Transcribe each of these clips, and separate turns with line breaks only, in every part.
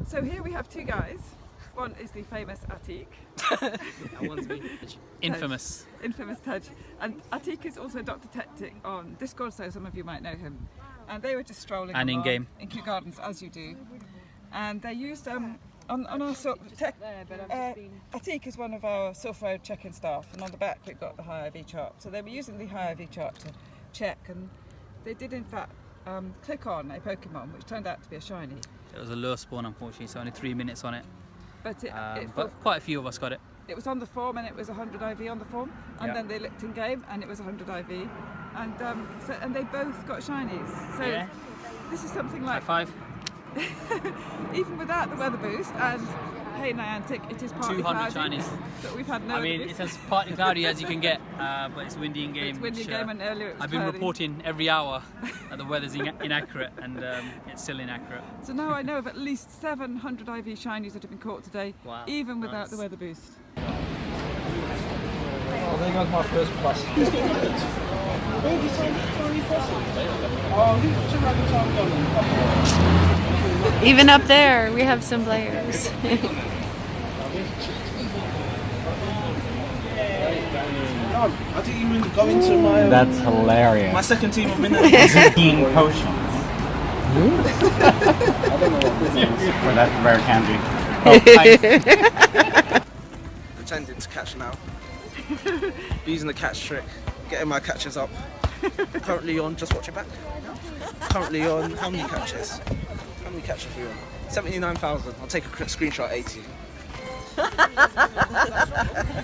So here we have two guys. One is the famous Atiq.
And one's me. Infamous.
Infamous Tej. And Atiq is also Dr. Tactic on Discord, so some of you might know him. And they were just strolling
And in-game.
in Kew Gardens, as you do. And they used, on our sort of tech, Atiq is one of our Surf Road check-in staff, and on the back we've got the high IV chart. So they were using the high IV chart to check, and they did in fact click on a Pokemon, which turned out to be a shiny.
It was a lure spawn, unfortunately, so only 3 minutes on it.
But
quite a few of us got it.
It was on the form, and it was 100 IV on the form, and then they looked in game, and it was 100 IV, and and they both got shinies. So this is something like
High five.
even without the weather boost, and hey Niantic, it is partly
200
cloudy,
shinies.
but we've had no.
I mean, it's as partly cloudy as you can get, but it's windy in game.
It's windy in game, and earlier it was
I've been
cloudy.
reporting every hour that the weather's inaccurate, and it's still inaccurate.
So now I know of at least 700 IV shinies that have been caught today,
Wow,
even without
nice.
the weather boost.
I think that's my first plus.
Even up there, we have some players.
I didn't even go into my.
That's hilarious.
My second team of minutes.
King potion. Well, that's rare candy. Oh,
Pretending to catch now. Using the catch trick. Getting my catches up. Currently on, just watch it back. Currently on, how many catches? How many catches are we on? 79,000. I'll take a screenshot 80.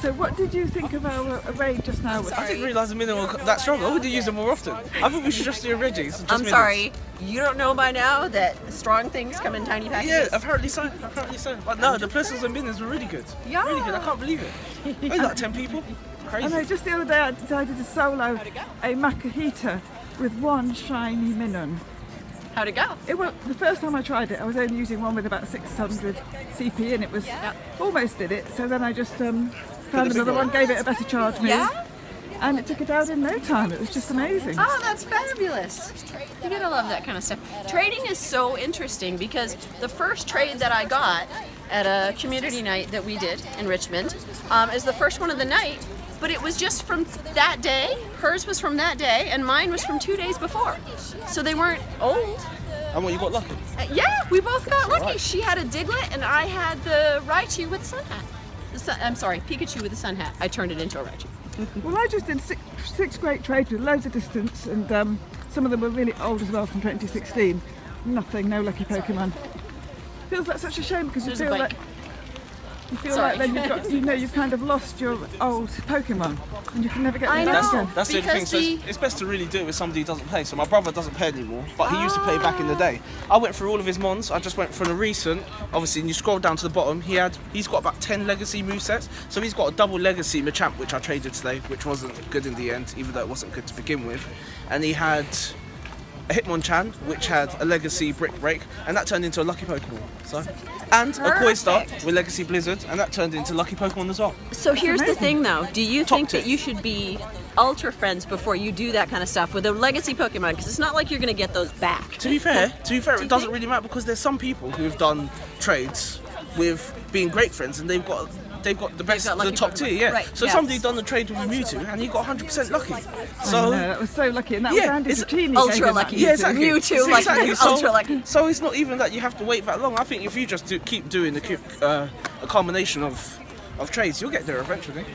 So what did you think of our raid just now?
I didn't realise the minnow were that strong. I would have used them more often. I thought we should just do a Reggies.
I'm sorry, you don't know by now that strong things come in tiny packages?
Yeah, apparently so. Apparently so. But no, the Plusles and Minnows were really good.
Yeah.
Really good. I can't believe it. Only like 10 people. Crazy.
I know, just the other day I decided to solo a Makuhita with one shiny Minun.
How'd it go?
The first time I tried it, I was only using one with about 600 CP, and it was almost did it. So then I just found another one, gave it a better charge move,
Yeah?
and it took it out in no time. It was just amazing.
Oh, that's fabulous. You gotta love that kind of stuff. Trading is so interesting because the first trade that I got at a community night that we did in Richmond is the first one of the night, but it was just from that day. Hers was from that day, and mine was from 2 days before. So they weren't old.
And what, you got lucky?
Yeah, we both got lucky.
Right.
She had a Diglett, and I had the Raichu with the sun hat. I'm sorry, Pikachu with the sun hat. I turned it into a Raichu.
Well, I just did six great trades with loads of distance, and some of them were really old as well from 2016. Nothing, no lucky Pokemon. Feels like such a shame because you
There's a
feel
bike.
like
Sorry.
then you've kind of lost your old Pokemon, and you can never get
I
them back
know.
again.
That's the only thing.
Because
So it's best to really do it with somebody who doesn't play. So my brother doesn't play anymore, but he used to play back in the day. I went through all of his mons. I just went for the recent. Obviously, and you scroll down to the bottom. He's got about 10 legacy movesets. So he's got a double legacy Machamp, which I traded today, which wasn't good in the end, even though it wasn't good to begin with. And he had a Hitmonchan, which had a legacy Brick Break, and that turned into a lucky Pokemon. So, and a Coinstar with legacy Blizzard, and that turned into lucky Pokemon as well.
So here's the thing though, do you
Top
think that
tip.
you should be ultra friends before you do that kind of stuff with a legacy Pokemon? Because it's not like you're going to get those back.
To be fair, it doesn't
think?
really matter because there's some people who've done trades with being great friends and they've got the best,
got
the
lucky
top
Pokemon.
tier, yeah.
Right,
So
yes.
somebody done the trade with a Mewtwo and he got 100% lucky. So
I know, that was so lucky, and that was
Yeah,
Andy
it's
Zucchini
ultra
gave him that
lucky.
yeah, exactly.
Mewtwo lucky,
Exactly.
ultra lucky.
So it's not even that you have to wait that long. I think if you just keep doing a combination of trades, you'll get there eventually.